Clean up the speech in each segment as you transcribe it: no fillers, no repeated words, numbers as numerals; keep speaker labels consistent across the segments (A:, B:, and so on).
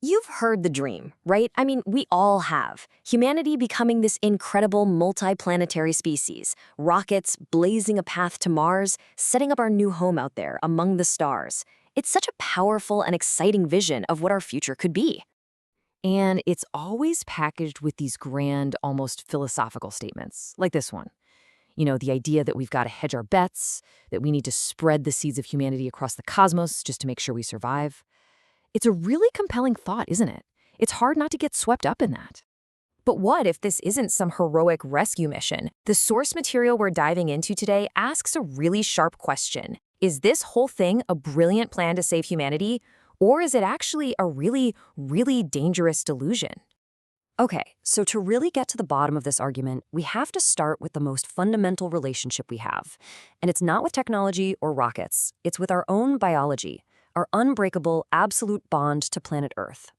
A: You've heard the dream, right? I mean, we all have. Humanity becoming this incredible multi-planetary species, rockets blazing a path to Mars, setting up our new home out there among the stars. It's such a powerful and exciting vision of what our future could be.
B: And it's always packaged with these grand, almost philosophical statements, like this one. The idea that we've got to hedge our bets, that we need to spread the seeds of humanity across the cosmos just to make sure we survive. It's a really compelling thought, isn't it? It's hard not to get swept up in that.
C: But what if this isn't some heroic rescue mission? The source material we're diving into today asks a really sharp question. Is this whole thing a brilliant plan to save humanity? Or is it actually a really, really dangerous delusion?
A: Okay, so to really get to the bottom of this argument, we have to start with the most fundamental relationship we have. And it's not with technology or rockets, it's with our own biology, our unbreakable, absolute bond to planet Earth.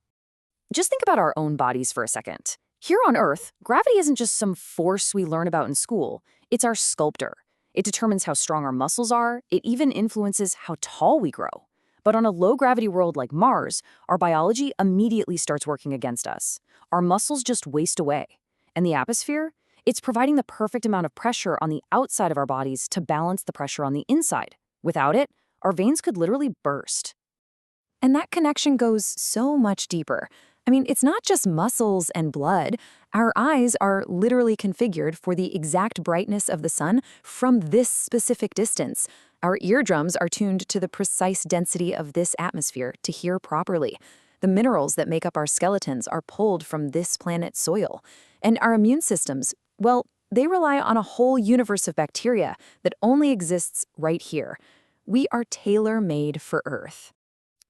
A: Just think about our own bodies for a second. Here on Earth, gravity isn't just some force we learn about in school, it's our sculptor. It determines how strong our muscles are, it even influences how tall we grow. But on a low-gravity world like Mars, our biology immediately starts working against us. Our muscles just waste away. And the atmosphere? It's providing the perfect amount of pressure on the outside of our bodies to balance the pressure on the inside. Without it, our veins could literally burst.
C: And that connection goes so much deeper. I mean, it's not just muscles and blood. Our eyes are literally configured for the exact brightness of the sun from this specific distance. Our eardrums are tuned to the precise density of this atmosphere to hear properly. The minerals that make up our skeletons are pulled from this planet's soil. And our immune systems, well, they rely on a whole universe of bacteria that only exists right here. We are tailor-made for Earth.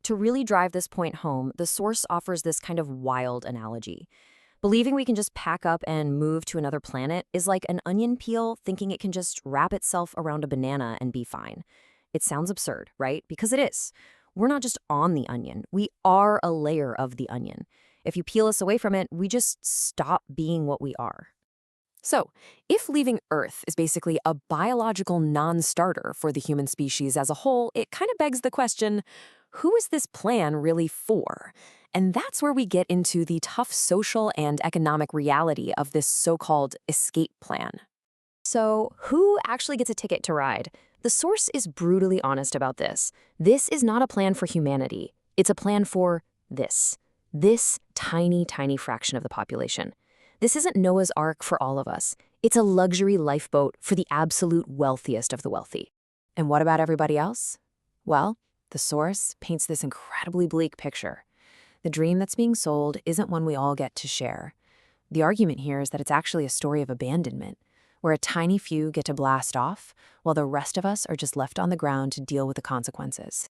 A: To really drive this point home, the source offers this kind of wild analogy. Believing we can just pack up and move to another planet is like an onion peel thinking it can just wrap itself around a banana and be fine. It sounds absurd, right? Because it is. We're not just on the onion. We are a layer of the onion. If you peel us away from it, we just stop being what we are. So, if leaving Earth is basically a biological non-starter for the human species as a whole, it kind of begs the question, who is this plan really for? And that's where we get into the tough social and economic reality of this so-called escape plan. So, who actually gets a ticket to ride? The source is brutally honest about this. This is not a plan for humanity. It's a plan for this tiny, tiny fraction of the population. This isn't Noah's Ark for all of us. It's a luxury lifeboat for the absolute wealthiest of the wealthy. And what about everybody else? Well, the source paints this incredibly bleak picture. The dream that's being sold isn't one we all get to share. The argument here is that it's actually a story of abandonment, where a tiny few get to blast off, while the rest of us are just left on the ground to deal with the consequences.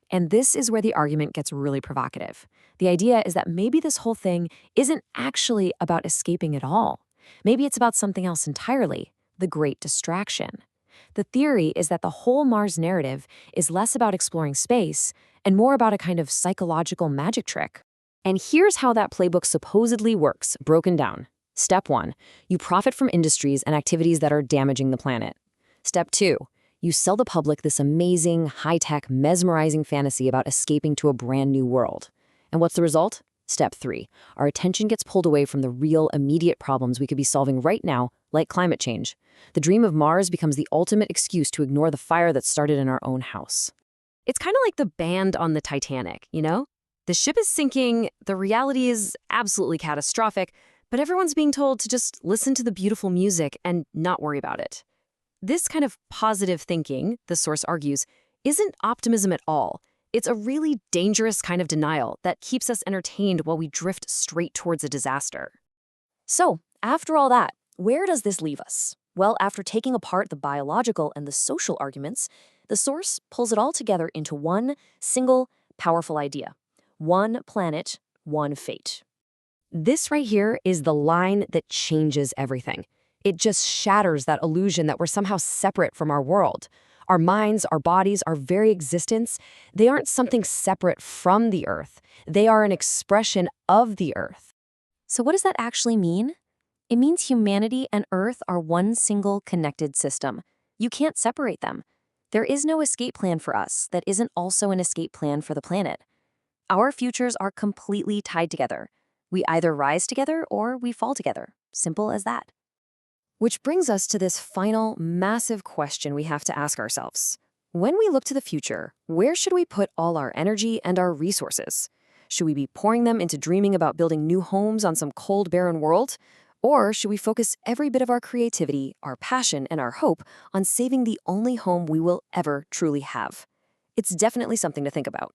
A: And this is where the argument gets really provocative. The idea is that maybe this whole thing isn't actually about escaping at all. Maybe it's about something else entirely, the Great Distraction. The theory is that the whole Mars narrative is less about exploring space and more about a kind of psychological magic trick. And here's how that playbook supposedly works, broken down. Step 1, you profit from industries and activities that are damaging the planet. Step 2, you sell the public this amazing, high-tech, mesmerizing fantasy about escaping to a brand new world. And what's the result? Step 3, our attention gets pulled away from the real, immediate problems we could be solving right now, like climate change. The dream of Mars becomes the ultimate excuse to ignore the fire that started in our own house. It's kind of like the band on the Titanic, you know? The ship is sinking, the reality is absolutely catastrophic, but everyone's being told to just listen to the beautiful music and not worry about it. This kind of positive thinking, the source argues, isn't optimism at all. It's a really dangerous kind of denial that keeps us entertained while we drift straight towards a disaster. So, after all that, where does this leave us? Well, after taking apart the biological and the social arguments, the source pulls it all together into one single, powerful idea. One planet, one fate. This right here is the line that changes everything. It just shatters that illusion that we're somehow separate from our world. Our minds, our bodies, our very existence, they aren't something separate from the Earth. They are an expression of the Earth. So what does that actually mean? It means humanity and Earth are one single connected system. You can't separate them. There is no escape plan for us that isn't also an escape plan for the planet. Our futures are completely tied together. We either rise together or we fall together. Simple as that.
B: Which brings us to this final, massive question we have to ask ourselves. When we look to the future, where should we put all our energy and our resources? Should we be pouring them into dreaming about building new homes on some cold, barren world? Or should we focus every bit of our creativity, our passion, and our hope on saving the only home we will ever truly have? It's definitely something to think about.